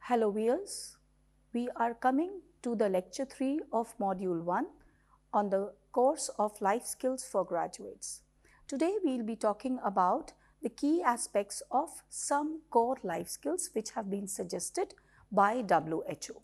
Hello viewers, we are coming to the lecture 3 of module 1 on the course of life skills for graduates. Today we will be talking about the key aspects of some core life skills which have been suggested by WHO.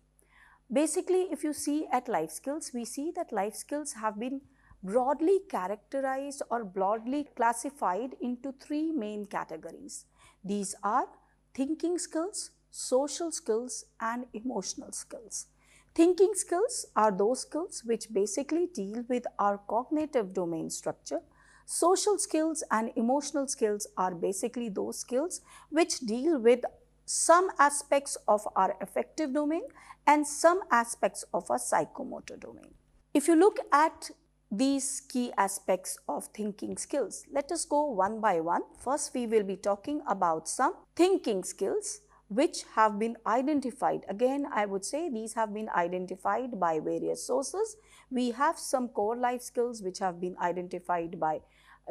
Basically, if you see at life skills, we see that life skills have been broadly characterized or broadly classified into three main categories. These are thinking skills, social skills, and emotional skills. Thinking skills are those skills which basically deal with our cognitive domain structure. Social skills and emotional skills are basically those skills which deal with some aspects of our affective domain and some aspects of our psychomotor domain. If you look at these key aspects of thinking skills, let us go one by one. First, we will be talking about some thinking skills which have been identified. Again, I would say these have been identified by various sources. We have some core life skills which have been identified by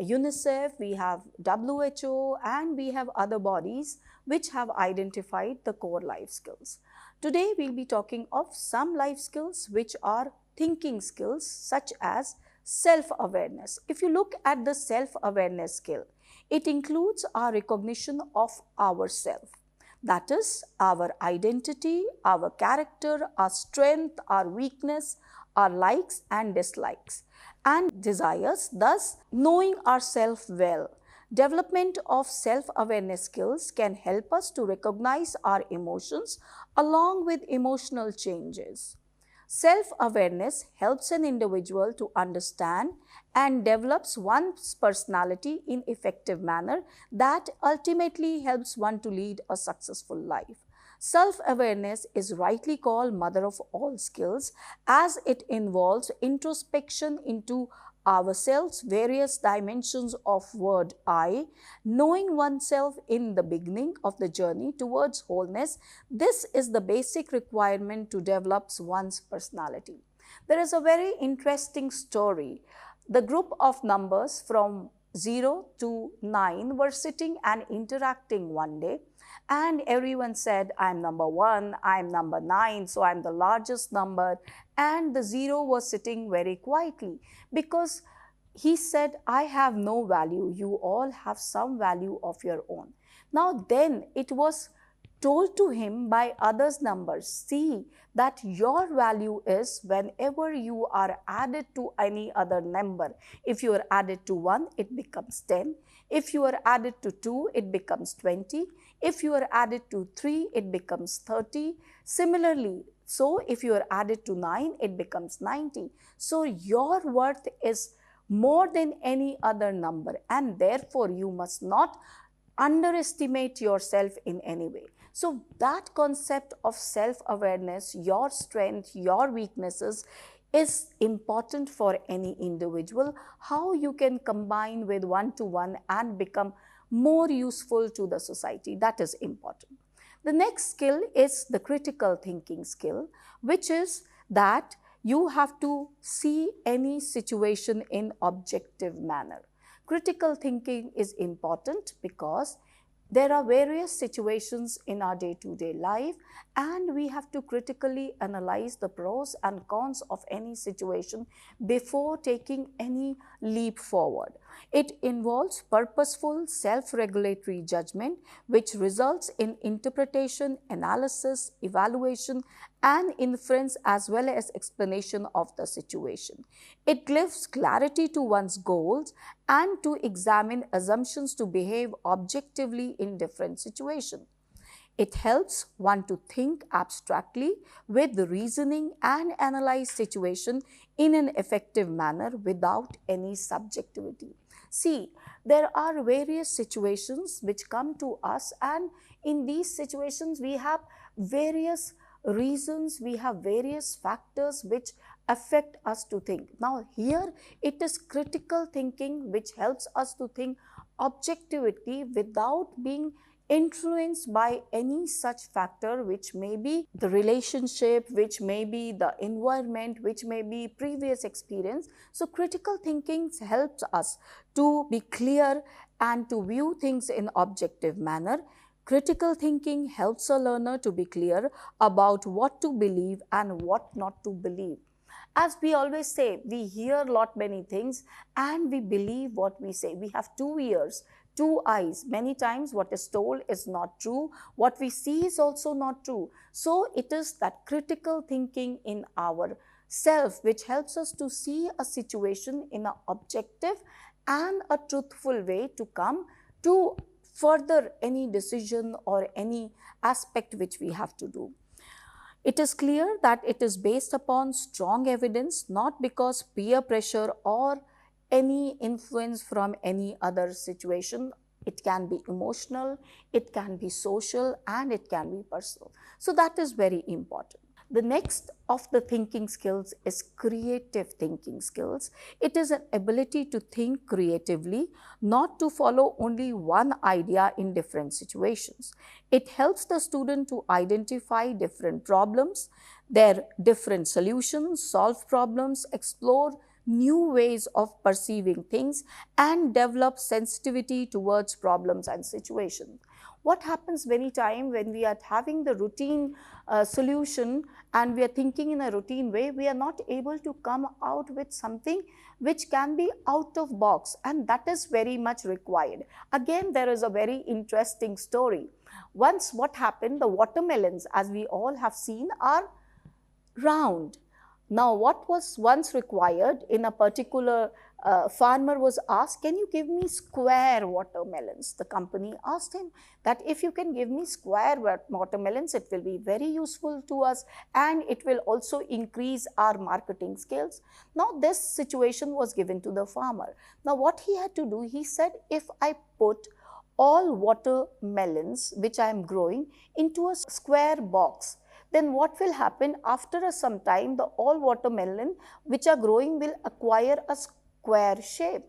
UNICEF, we have WHO, and we have other bodies which have identified the core life skills. Today, we will be talking of some life skills which are thinking skills such as self-awareness. If you look at the self-awareness skill, it includes our recognition of ourself. That is our identity, our character, our strength, our weakness, our likes and dislikes and desires, thus knowing ourselves well. Development of self-awareness skills can help us to recognize our emotions along with emotional changes. Self-awareness helps an individual to understand and develops one's personality in effective manner that ultimately helps one to lead a successful life. Self-awareness is rightly called mother of all skills as it involves introspection into ourselves, various dimensions of word I, knowing oneself in the beginning of the journey towards wholeness. This is the basic requirement to develop one's personality. There is a very interesting story. The group of numbers from 0 to 9 were sitting and interacting one day, and everyone said, I'm number 1, I'm number 9, so I'm the largest number, and the 0 was sitting very quietly because he said, I have no value, you all have some value of your own. Now then it was told to him by others' numbers, see that your value is whenever you are added to any other number. If you are added to 1, it becomes 10. If you are added to 2, it becomes 20. If you are added to 3, it becomes 30. Similarly, so if you are added to 9, it becomes 90. So your worth is more than any other number, and therefore you must not underestimate yourself in any way. So that concept of self-awareness, your strength, your weaknesses is important for any individual. How you can combine with one-to-one and become more useful to the society, that is important. The next skill is the critical thinking skill, which is that you have to see any situation in objective manner. Critical thinking is important because there are various situations in our day-to-day life, and we have to critically analyze the pros and cons of any situation before taking any leap forward. It involves purposeful self-regulatory judgment, which results in interpretation, analysis, evaluation, and inference as well as explanation of the situation. It gives clarity to one's goals and to examine assumptions to behave objectively in different situations. It helps one to think abstractly with reasoning and analyze situation in an effective manner without any subjectivity. See, there are various situations which come to us, and in these situations we have various reasons, we have various factors which affect us to think. Now here it is critical thinking which helps us to think objectivity without being influenced by any such factor, which may be the relationship, which may be the environment, which may be previous experience. So critical thinking helps us to be clear and to view things in objective manner. Critical thinking helps a learner to be clear about what to believe and what not to believe. As we always say, we hear lot many things and we believe what we say. We have two ears, two eyes. Many times what is told is not true. What we see is also not true. So it is that critical thinking in our self which helps us to see a situation in an objective and a truthful way to come to further any decision or any aspect which we have to do. It is clear that it is based upon strong evidence, not because peer pressure or any influence from any other situation. It can be emotional, it can be social, and it can be personal. So that is very important. The next of the thinking skills is creative thinking skills. It is an ability to think creatively, not to follow only one idea in different situations. It helps the student to identify different problems, their different solutions, solve problems, explore new ways of perceiving things, and develop sensitivity towards problems and situations. What happens many times when we are having the routine solution and we are thinking in a routine way, we are not able to come out with something which can be out of box, and that is very much required. Again, there is a very interesting story. Once what happened, the watermelons, as we all have seen, are round. Now, what was once required in a particular farmer was asked, can you give me square watermelons? The company asked him that if you can give me square watermelons, it will be very useful to us and it will also increase our marketing skills. Now, this situation was given to the farmer. Now, what he had to do, he said, if I put all watermelons which I am growing into a square box, then what will happen after some time, the all watermelon which are growing will acquire a square shape.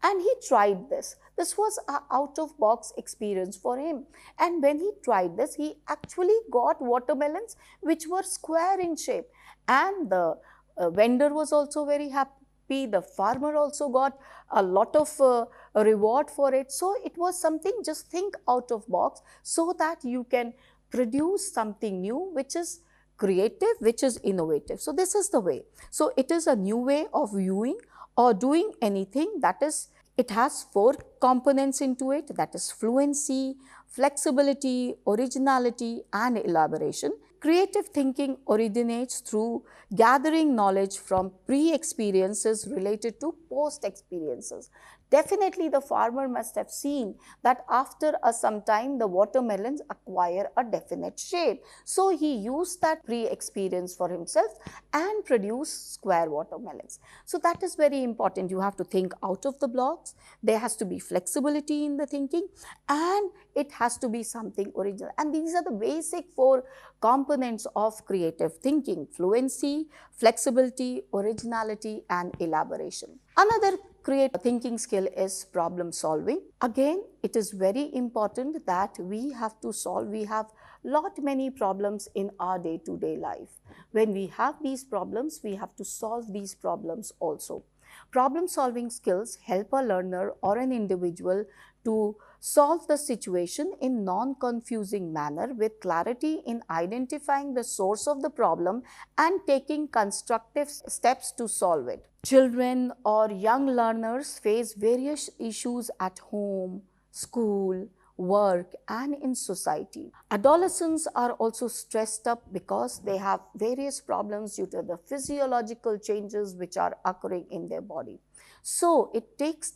And he tried this. This was an out of box experience for him. And when he tried this, he actually got watermelons which were square in shape. And the vendor was also very happy. The farmer also got a lot of reward for it. So it was something, just think out of box so that you can produce something new which is creative, which is innovative. So this is the way. So it is a new way of viewing or doing anything. That is, it has 4 components into it, that is fluency, flexibility, originality, and elaboration. Creative thinking originates through gathering knowledge from pre-experiences related to post-experiences. Definitely the farmer must have seen that after some time the watermelons acquire a definite shape. So he used that pre-experience for himself and produced square watermelons. So that is very important. You have to think out of the blocks. There has to be flexibility in the thinking and it has to be something original. And these are the basic 4 components of creative thinking: fluency, flexibility, originality, and elaboration. Another creative thinking skill is problem solving. Again, it is very important that we have to solve. We have many problems in our day-to-day life. When we have these problems, we have to solve these problems also. Problem solving skills help a learner or an individual to solve the situation in non-confusing manner with clarity in identifying the source of the problem and taking constructive steps to solve it. Children or young learners face various issues at home, school, work, and in society. Adolescents are also stressed up because they have various problems due to the physiological changes which are occurring in their body. So it takes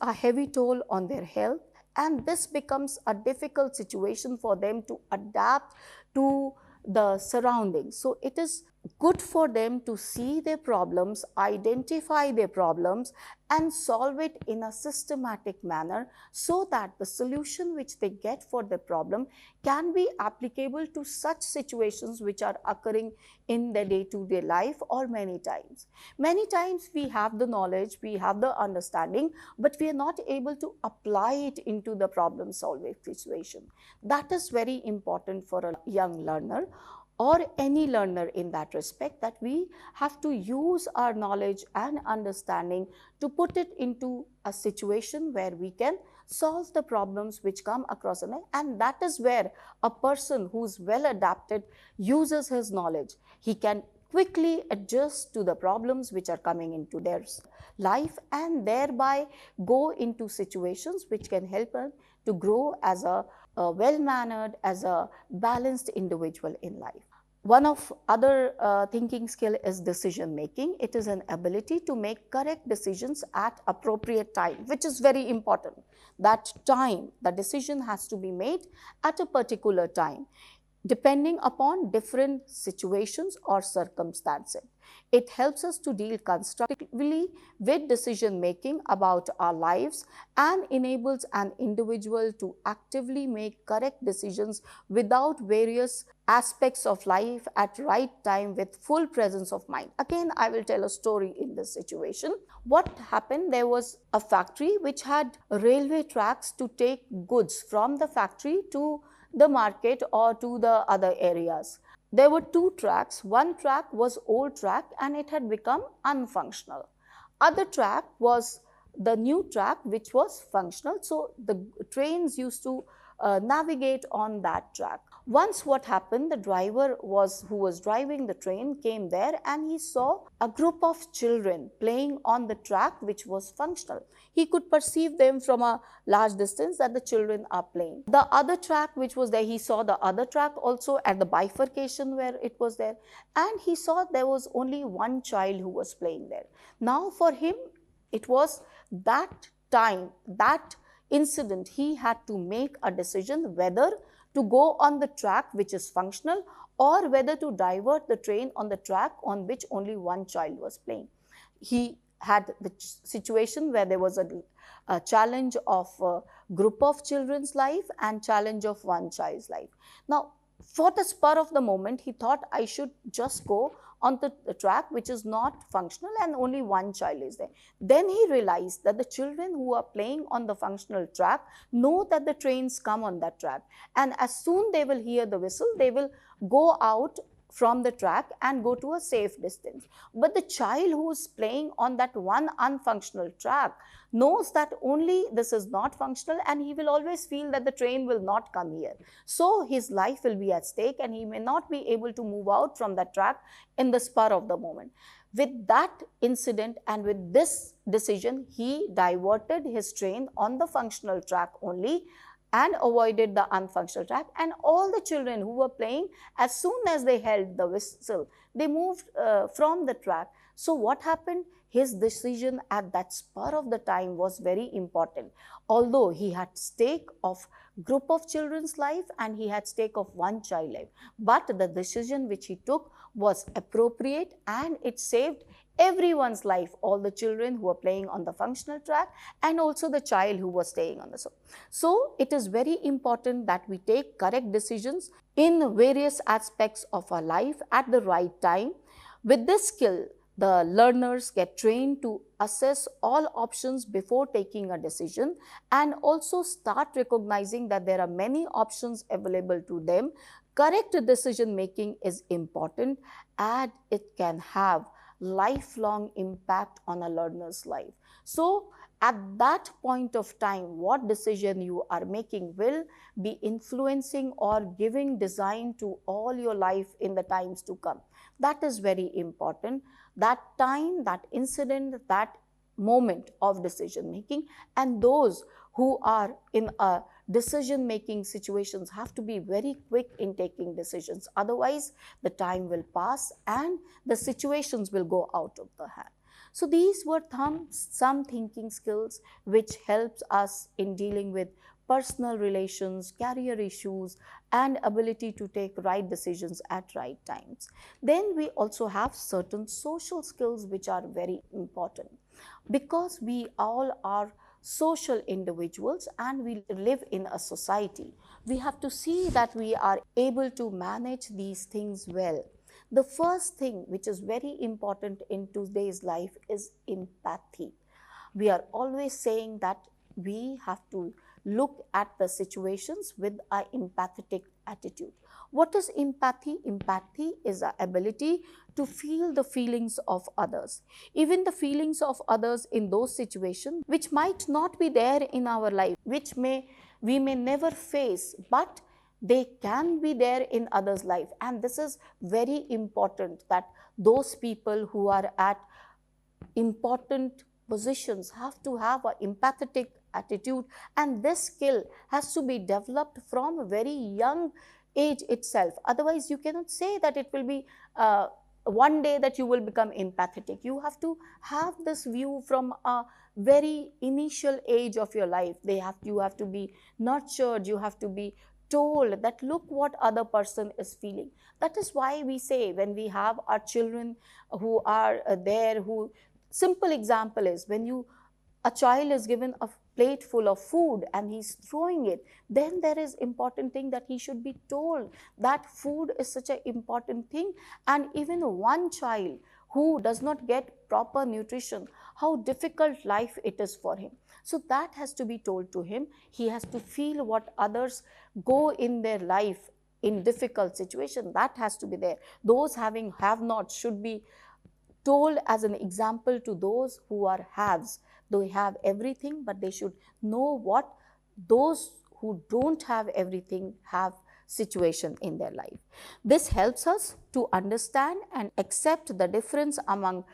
a heavy toll on their health, and this becomes a difficult situation for them to adapt to the surroundings. So it is good for them to see their problems, identify their problems, and solve it in a systematic manner so that the solution which they get for the problem can be applicable to such situations which are occurring in their day-to-day life or many times. Many times we have the knowledge, we have the understanding, but we are not able to apply it into the problem-solving situation. That is very important for a young learner or any learner in that respect, that we have to use our knowledge and understanding to put it into a situation where we can solve the problems which come across in life. And that is where a person who's well adapted uses his knowledge. He can quickly adjust to the problems which are coming into their life and thereby go into situations which can help him to grow as a well-mannered, as a balanced individual in life. One of other thinking skill is decision making. It is an ability to make correct decisions at appropriate time, which is very important. That time, the decision has to be made at a particular time, depending upon different situations or circumstances. It helps us to deal constructively with decision making about our lives and enables an individual to actively make correct decisions without various aspects of life at right time with full presence of mind. Again, I will tell a story in this situation. What happened, there was a factory which had railway tracks to take goods from the factory to the market or to the other areas. There were two tracks. One track was old track and it had become unfunctional. Other track was the new track which was functional. So the trains used to navigate on that track. Once what happened, the driver who was driving the train came there and he saw a group of children playing on the track which was functional. He could perceive them from a large distance that the children are playing. The other track which was there, he saw the other track also at the bifurcation where it was there, and he saw there was only one child who was playing there. Now for him, it was that time, that incident, he had to make a decision whether to go on the track which is functional or whether to divert the train on the track on which only one child was playing. He had the situation where there was a challenge of a group of children's life and challenge of one child's life. Now, for the spur of the moment, he thought, I should just go on the track which is not functional and only one child is there. Then he realized that the children who are playing on the functional track know that the trains come on that track, and as soon they will hear the whistle, they will go out from the track and go to a safe distance. But the child who is playing on that one unfunctional track knows that only this is not functional and he will always feel that the train will not come here. So his life will be at stake and he may not be able to move out from that track in the spur of the moment. With that incident and with this decision, he diverted his train on the functional track only and avoided the unfunctional track, and all the children who were playing, as soon as they held the whistle, they moved from the track. So what happened? His decision at that spur of the time was very important. Although he had stake of group of children's life and he had stake of one child life, but the decision which he took was appropriate and it saved everyone's life, all the children who were playing on the functional track and also the child who was staying on the soul. So it is very important that we take correct decisions in various aspects of our life at the right time. With this skill, the learners get trained to assess all options before taking a decision and also start recognizing that there are many options available to them. Correct decision making is important and it can have lifelong impact on a learner's life. So at that point of time, what decision you are making will be influencing or giving design to all your life in the times to come. That is very important. That time, that incident, that moment of decision making, and those who are in a decision making situations have to be very quick in taking decisions. Otherwise, the time will pass and the situations will go out of the hand. So these were some thinking skills which helps us in dealing with personal relations, career issues, and ability to take right decisions at right times. Then we also have certain social skills which are very important. Because we all are social individuals and we live in a society, we have to see that we are able to manage these things well. The first thing which is very important in today's life is empathy. We are always saying that we have to look at the situations with an empathetic attitude. What is empathy? Empathy is the ability to feel the feelings of others, even the feelings of others in those situations which might not be there in our life, which we may never face, but they can be there in others' life. And this is very important, that those people who are at important positions have to have an empathetic attitude, and this skill has to be developed from a very young age itself. Otherwise, you cannot say that it will be one day that you will become empathetic. You have to have this view from a very initial age of your life. You have to be nurtured, you have to be told that look what other person is feeling. That is why we say, when we have our children who are there, who simple example is, when a child is given a plate full of food and he's throwing it, then there is important thing that he should be told that food is such an important thing. And even one child who does not get proper nutrition, how difficult life it is for him. So that has to be told to him. He has to feel what others go in their life in difficult situation. That has to be there. Those having have not should be told as an example to those who are haves. They have everything, but they should know what those who don't have everything have situation in their life. This helps us to understand and accept the difference among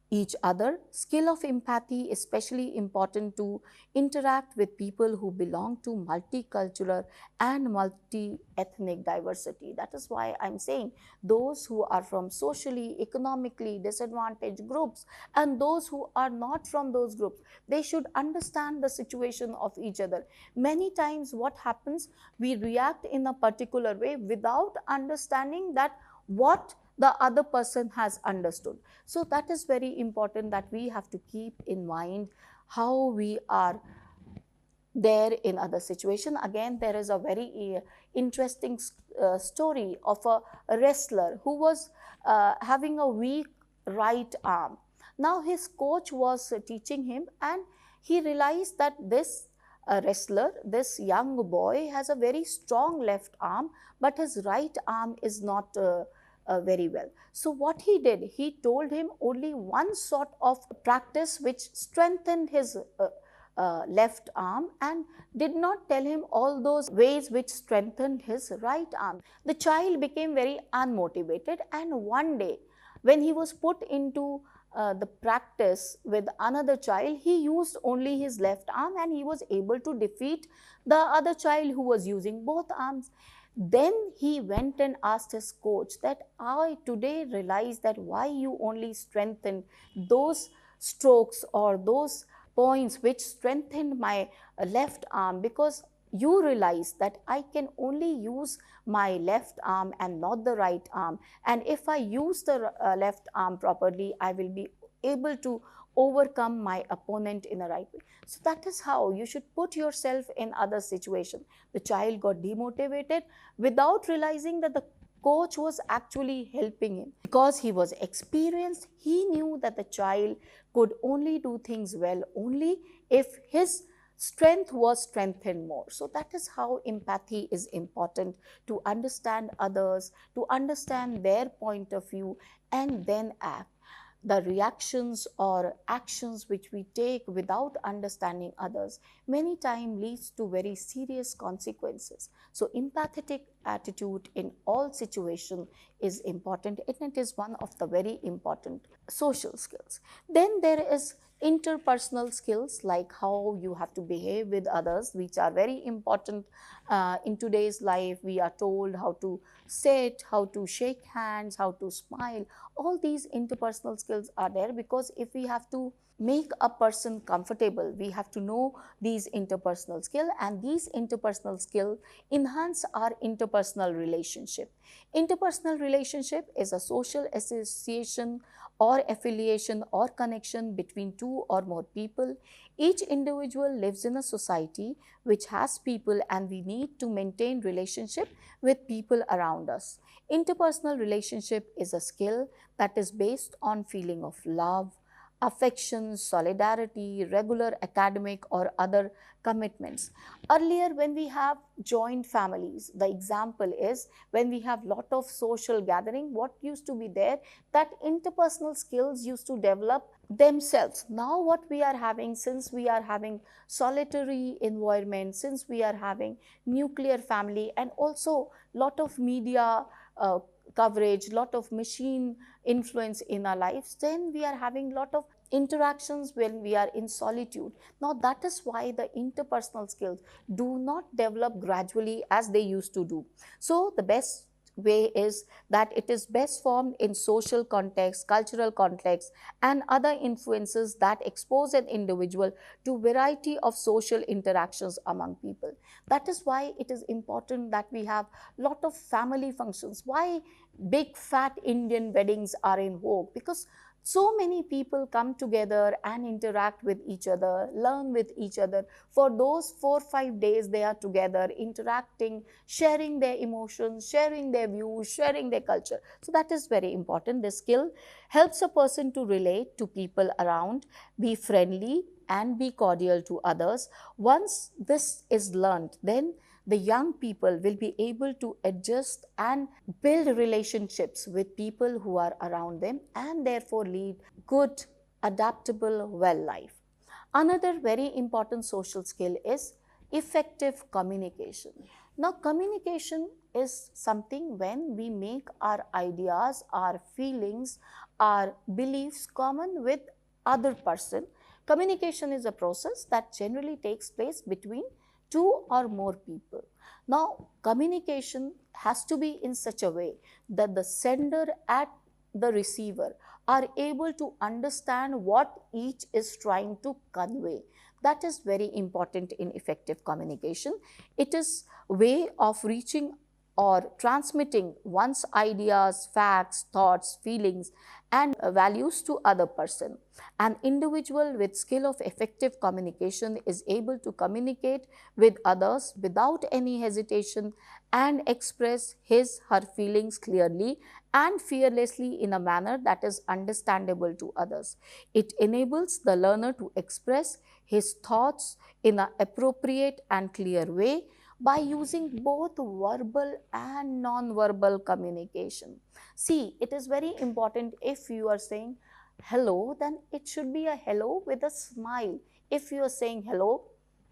each other. Skill of empathy is especially important to interact with people who belong to multicultural and multi-ethnic diversity. That is why I'm saying those who are from socially, economically disadvantaged groups and those who are not from those groups, they should understand the situation of each other. Many times what happens, we react in a particular way without understanding that what the other person has understood. So that is very important, that we have to keep in mind how we are there in other situation. Again, there is a very interesting story of a wrestler who was having a weak right arm. Now his coach was teaching him, and he realized that this wrestler, this young boy, has a very strong left arm, but his right arm is not very well. So what he did, he told him only one sort of practice which strengthened his left arm, and did not tell him all those ways which strengthened his right arm. The child became very unmotivated, and one day when he was put into the practice with another child, he used only his left arm and he was able to defeat the other child who was using both arms. Then he went and asked his coach that I today realized that why you only strengthened those strokes or those points which strengthened my left arm, because you realize that I can only use my left arm and not the right arm, and if I use the left arm properly, I will be able to overcome my opponent in a right way. So that is how you should put yourself in other situation. The child got demotivated without realizing that the coach was actually helping him. Because he was experienced, he knew that the child could only do things well only if his strength was strengthened more. So that is how empathy is important, to understand others, to understand their point of view, and then act. The reactions or actions which we take without understanding others many times leads to very serious consequences. So empathetic attitude in all situations is important, and it is one of the very important social skills. Then there is interpersonal skills, like how you have to behave with others, which are very important in today's life. We are told how to sit, how to shake hands, how to smile. All these interpersonal skills are there, because if we have to make a person comfortable, we have to know these interpersonal skills, and these interpersonal skills enhance our interpersonal relationship. Interpersonal relationship is a social association or affiliation or connection between two or more people. Each individual lives in a society which has people, and we need to maintain relationship with people around us. Interpersonal relationship is a skill that is based on feeling of love, affection, solidarity, regular academic or other commitments. Earlier, when we have joint families, the example is when we have lot of social gathering, what used to be there, that interpersonal skills used to develop themselves. Now what we are having, since we are having solitary environment, since we are having nuclear family, and also lot of media coverage, lot of machine influence in our lives, then we are having lot of interactions when we are in solitude. Now that is why the interpersonal skills do not develop gradually as they used to do. So the best way is that it is best formed in social context, cultural context, and other influences that expose an individual to variety of social interactions among people. That is why it is important that we have lot of family functions. Why big fat Indian weddings are in vogue? Because so many people come together and interact with each other, learn with each other. For those 4 or 5 days, they are together, interacting, sharing their emotions, sharing their views, sharing their culture. So that is very important. This skill helps a person to relate to people around, be friendly, and be cordial to others. Once this is learned, then the young people will be able to adjust and build relationships with people who are around them, and therefore lead good, adaptable, well life. Another very important social skill is effective communication. Now, communication is something when we make our ideas, our feelings, our beliefs common with other person. Communication is a process that generally takes place between two or more people. Now, communication has to be in such a way that the sender and the receiver are able to understand what each is trying to convey. That is very important in effective communication. It is a way of reaching or transmitting one's ideas, facts, thoughts, feelings, and values to other person. An individual with skill of effective communication is able to communicate with others without any hesitation and express his her feelings clearly and fearlessly in a manner that is understandable to others. It enables the learner to express his thoughts in an appropriate and clear way by using both verbal and non-verbal communication. See, it is very important. If you are saying hello, then it should be a hello with a smile. If you are saying hello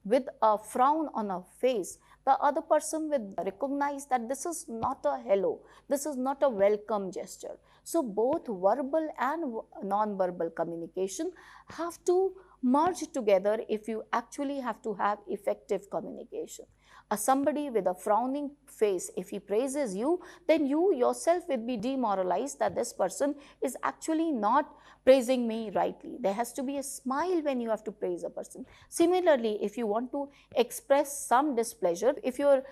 with a frown on a face, the other person will recognize that this is not a hello, this is not a welcome gesture. So both verbal and non-verbal communication have to merge together if you actually have to have effective communication. Somebody with a frowning face, if he praises you, then you yourself will be demoralized that this person is actually not praising me rightly. There has to be a smile when you have to praise a person. Similarly, if you want to express some displeasure, if you're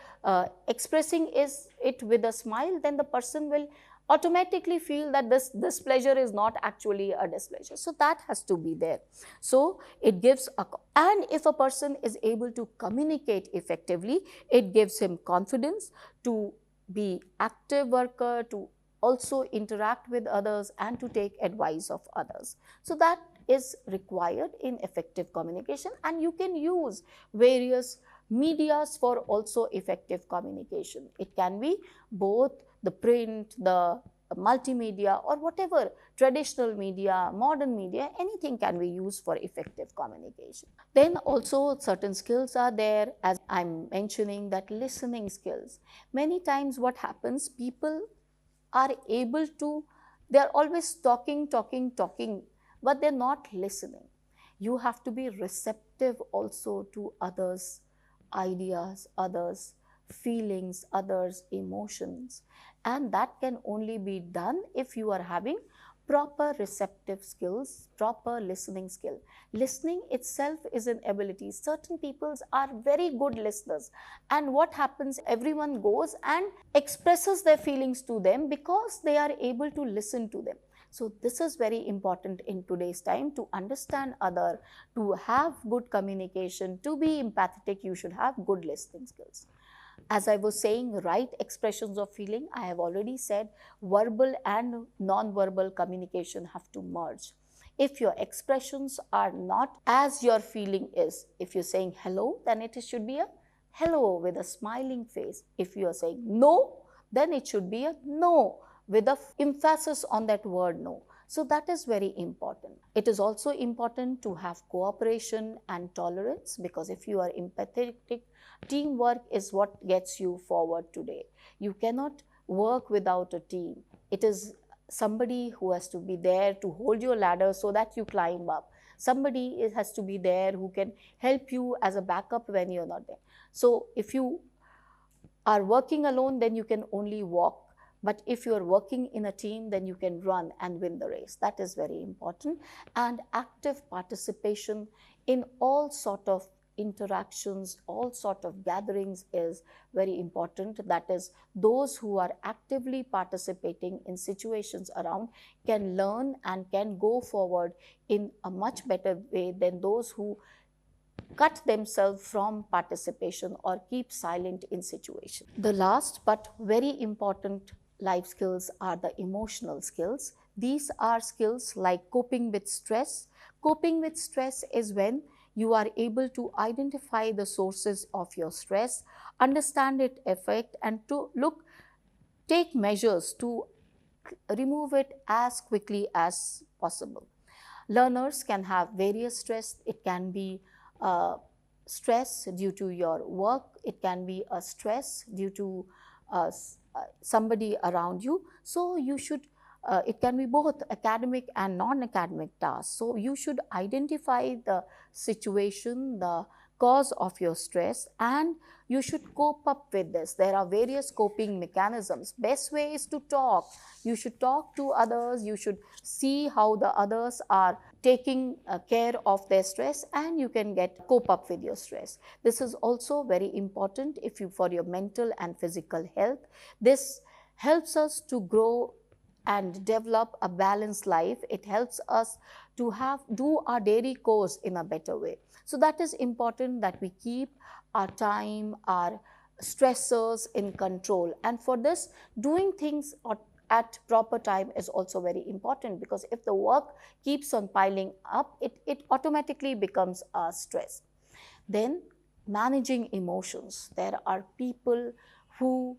expressing it with a smile, then the person will automatically feel that this displeasure is not actually a displeasure. So that has to be there. So it gives and if a person is able to communicate effectively, it gives him confidence to be active worker, to also interact with others, and to take advice of others. So that is required in effective communication, and you can use various medias for also effective communication. It can be both the print, the multimedia, or whatever traditional media, modern media, anything can be used for effective communication. Then also certain skills are there, as I'm mentioning, that listening skills. Many times what happens, people are able to, they're always talking, but they're not listening. You have to be receptive also to others' ideas, others' feelings, others' emotions. And that can only be done if you are having proper receptive skills, proper listening skill. Listening itself is an ability. Certain people are very good listeners, and what happens, everyone goes and expresses their feelings to them because they are able to listen to them. So this is very important in today's time. To understand other, to have good communication, to be empathetic, you should have good listening skills. As I was saying, right expressions of feeling, I have already said verbal and non-verbal communication have to merge. If your expressions are not as your feeling is, if you're saying hello, then it should be a hello with a smiling face. If you are saying no, then it should be a no with a emphasis on that word no. So that is very important. It is also important to have cooperation and tolerance, because if you are empathetic, teamwork is what gets you forward today. You cannot work without a team. It is somebody who has to be there to hold your ladder so that you climb up. Somebody has to be there who can help you as a backup when you're not there. So if you are working alone, then you can only walk. But if you are working in a team, then you can run and win the race. That is very important. And active participation in all sort of interactions, all sort of gatherings is very important. That is, those who are actively participating in situations around can learn and can go forward in a much better way than those who cut themselves from participation or keep silent in situations. The last but very important life skills are the emotional skills. These are skills like coping with stress. Coping with stress is when you are able to identify the sources of your stress, understand its effect, and to take measures to remove it as quickly as possible. Learners can have various stress. It can be stress due to your work. It can be a stress due to somebody around you. So you should, it can be both academic and non-academic tasks. So you should identify the situation, the cause of your stress, and you should cope up with this. There are various coping mechanisms. Best way is to talk. You should talk to others. You should see how the others are taking care of their stress, and you can cope up with your stress. This is also very important if you for your mental and physical health. This helps us to grow and develop a balanced life. It helps us to do our daily course in a better way. So that is important, that we keep our time, our stressors in control. And for this, doing things at proper time is also very important, because if the work keeps on piling up, it automatically becomes a stress. Then managing emotions. There are people who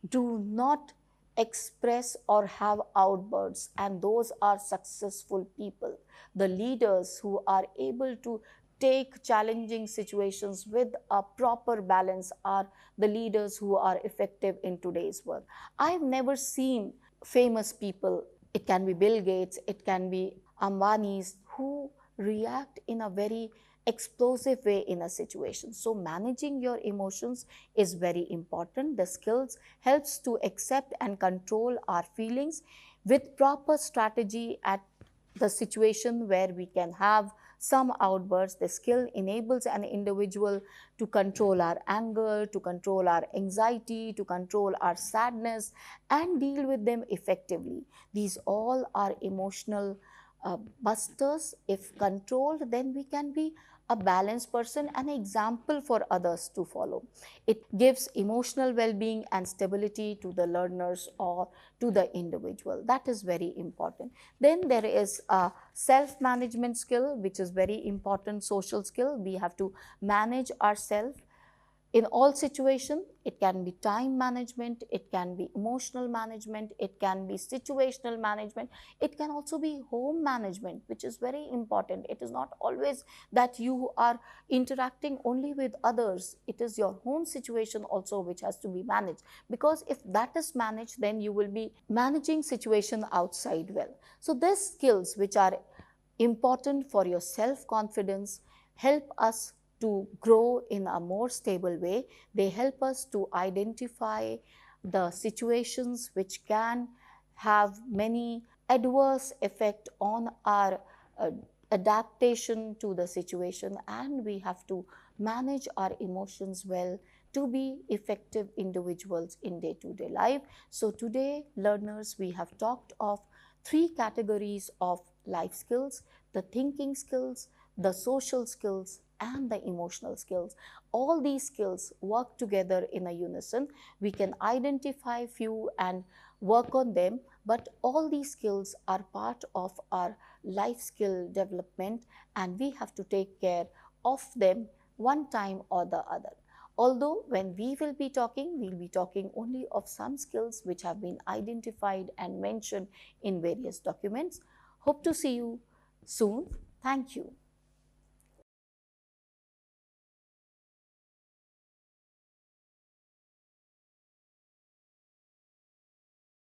do not express or have outbursts, and those are successful people. The leaders who are able to take challenging situations with a proper balance are the leaders who are effective in today's world. I've never seen famous people, it can be Bill Gates, it can be Ambani's, who react in a very explosive way in a situation. So managing your emotions is very important. The skills helps to accept and control our feelings with proper strategy at the situation where we can have some outbursts. The skill enables an individual to control our anger, to control our anxiety, to control our sadness, and deal with them effectively. These all are emotional busters. If controlled, then we can be a balanced person, an example for others to follow. It gives emotional well-being and stability to the learners or to the individual. That is very important. Then there is a self-management skill, which is very important social skill. We have to manage ourselves in all situations. It can be time management, it can be emotional management, it can be situational management, it can also be home management, which is very important. It is not always that you are interacting only with others. It is your home situation also which has to be managed, because if that is managed, then you will be managing situation outside well. So these skills, which are important for your self-confidence, help us to grow in a more stable way. They help us to identify the situations which can have many adverse effect on our adaptation to the situation, and we have to manage our emotions well to be effective individuals in day-to-day life. So today, learners, we have talked of 3 categories of life skills: the thinking skills, the social skills, and the emotional skills. All these skills work together in a unison. We can identify few and work on them, but all these skills are part of our life skill development, and we have to take care of them one time or the other. Although when we will be talking, we'll be talking only of some skills which have been identified and mentioned in various documents. Hope to see you soon. Thank you.